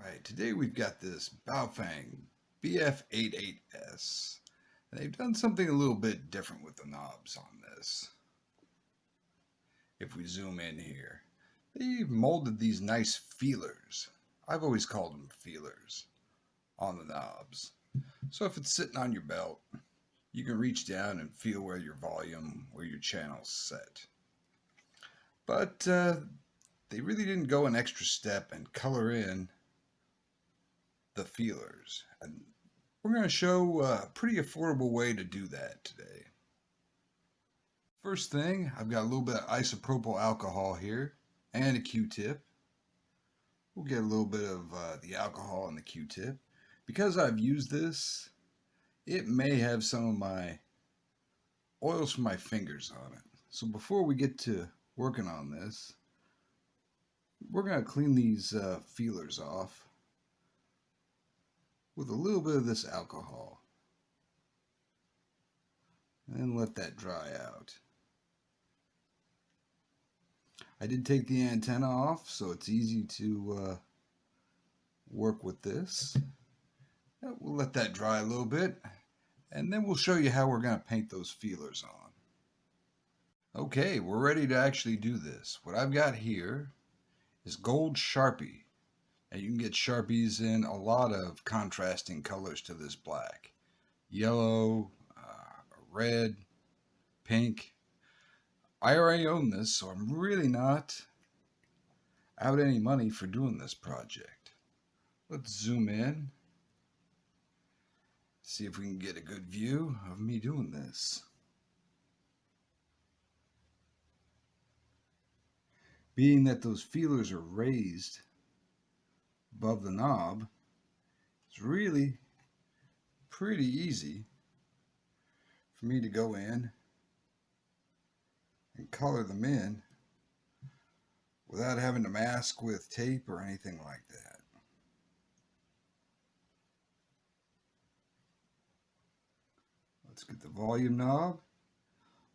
Right, today we've got this Baofeng BF-888S. And they've done something a little bit different with the knobs on this. If we zoom in here, they've molded these nice feelers. I've always called them feelers on the knobs. So if it's sitting on your belt, you can reach down and feel where your volume, where your channel's set. But they really didn't go an extra step and color in the feelers. And we're going to show a pretty affordable way to do that today. First thing, I've got a little bit of isopropyl alcohol here and a Q-tip. We'll get a little bit of the alcohol and the Q-tip. Because I've used this, it may have some of my oils from my fingers on it. So before we get to working on this, we're going to clean these feelers off with a little bit of this alcohol and let that dry out. I did take the antenna off, so it's easy to work with this. We'll let that dry a little bit, and then we'll show you how we're going to paint those feelers on. Okay, we're ready to actually do this. What I've got here is gold Sharpie. And you can get Sharpies in a lot of contrasting colors to this black. Yellow, red, pink. I already own this, so I'm really not out any money for doing this project. Let's zoom in. See if we can get a good view of me doing this. Being that those feelers are raised above the knob, it's really pretty easy for me to go in and color them in without having to mask with tape or anything like that. Let's get the volume knob.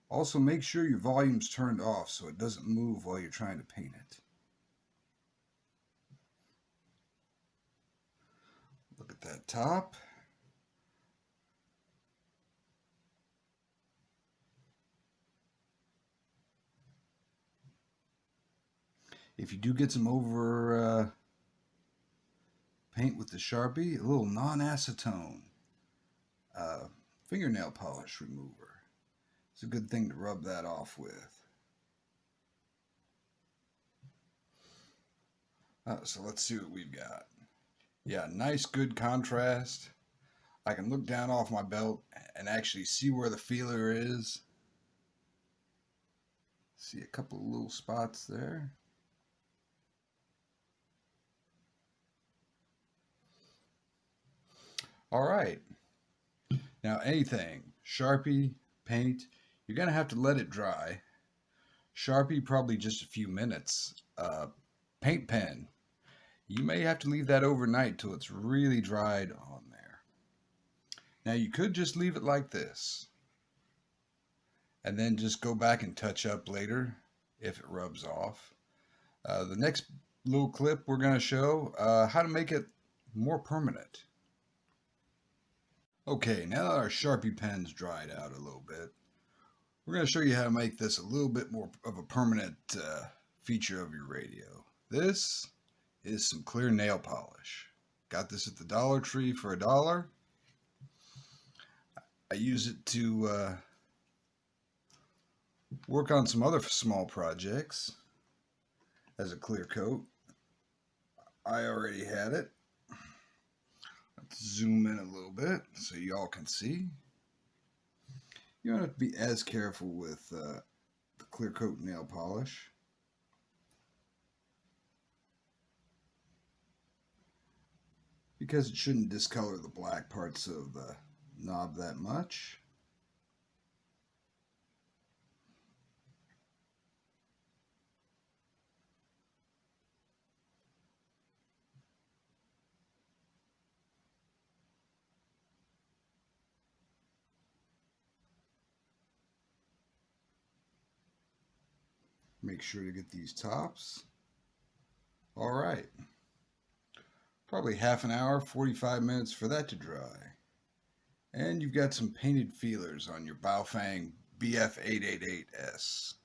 Also make sure your volume's turned off so it doesn't move while you're trying to paint it. Look at that top. If you do get some over paint with the Sharpie, a little non-acetone fingernail polish remover. It's a good thing to rub that off with. So let's see what we've got. Yeah, nice good contrast. I can look down off my belt and actually see where the feeler is. See a couple of little spots there. All right. Now anything, Sharpie, paint, you're going to have to let it dry. Sharpie, probably just a few minutes. Paint pen, you may have to leave that overnight till it's really dried on there. Now you could just leave it like this and then just go back and touch up later if it rubs off. The next little clip we're going to show how to make it more permanent. Okay, now that our Sharpie pen's dried out a little bit, we're going to show you how to make this a little bit more of a permanent feature of your radio. This is some clear nail polish. Got this at the Dollar Tree for $1. I use it to work on some other small projects as a clear coat. I already had it. Let's zoom in a little bit so you all can see. You don't have to be as careful with the clear coat nail polish. Because it shouldn't discolor the black parts of the knob that much. Make sure to get these tops. All right. Probably half an hour, 45 minutes for that to dry. And you've got some painted feelers on your Baofeng BF-888S.